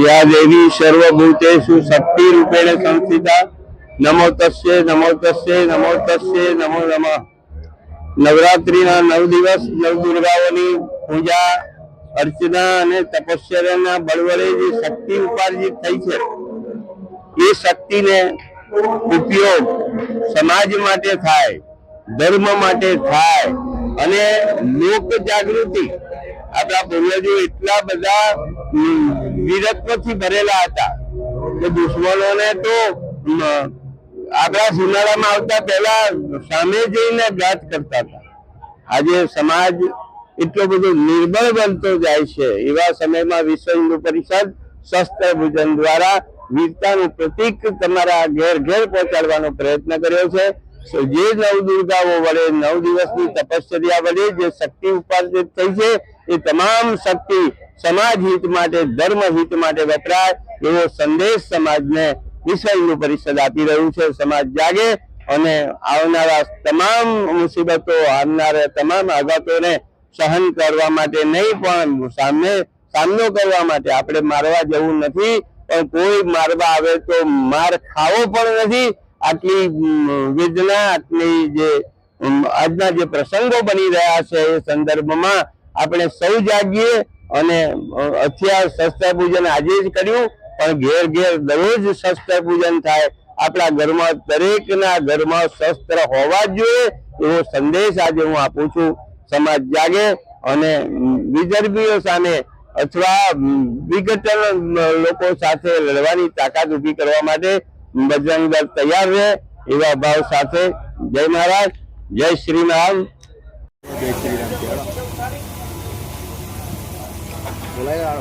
या देवी सर्वभूतेषु शक्ति रूपेण संस्थिता नमो तस्यै नमो तस्यै नमो तस्यै नमो नमः। नवरात्रिना 9 દિવસ નવદુર્ગાઓની પૂજા અર્ચના અને તપસ્યાના બળ વડે જે શક્તિ ઉપાર્જિત થઈ છે એ શક્તિને ઉપયોગ સમાજ માટે થાય, ધર્મ માટે થાય અને લોક જાગૃતિ। આપણા પૂર્વજો એટલા બધા વીરત્વથી ભરેલા હતા કે દુશ્મનોને તો આપણા સુનાળામાં આવતા પહેલા સામે જઈને ઘાત કરતા હતા। આજે સમાજ એટલો બધો નિર્બળ બનતો જાય છે। એવા સમયમાં વિશ્વ હિન્દુ પરિષદ શસ્ત્ર પૂજન દ્વારા વીરતાનું પ્રતીક તમારા ઘેર ઘેર પહોંચાડવાનો પ્રયત્ન કર્યો છે। જે નવદુર્ગાઓ વડે 9 દિવસની તપશ્ચર્યા વડે જે શક્તિ ઉપાર્જિત થઈ છે એ તમામ શક્તિ સમાજ હિત માટે, ધર્મ હિત માટે વપરાય એવો સંદેશ સમાજને વિશ્વ હિન્દુ પરિષદ આપી રહ્યું છે। સમાજ જાગે અને આવનારા તમામ મુસીબતો, આવનારા તમામ આઘાતોને સહન કરવા માટે નહીં પણ સામનો કરવા માટે। આપણે મારવા જવું નથી, પણ કોઈ મારવા આવે તો માર ખાવો પણ નથી। આટલી વેદના, આટલી જે આજના જે પ્રસંગો બની રહ્યા છે એ સંદર્ભમાં આપણે સૌ જાગીએ અને હથિયાર શસ્ત્ર પૂજન આજે જ કર્યું પણ ઘેર ઘેર દરરોજ શસ્ત્ર પૂજન થાય। આપણા ઘરમાં દરેકના ઘરમાં શસ્ત્ર હોવા જોઈએ એવો સંદેશ આજે હું આપું છું। સમાજ જાગે અને વિદર્ભીઓ સામે અથવા વિઘટન લોકો સાથે લડવાની તાકાત ઊભી કરવા માટે બજરંગ દળ તૈયાર રહે એવા ભાવ સાથે જય મહારાજ, જય શ્રી રામ, જય શ્રી રામ। બોલાય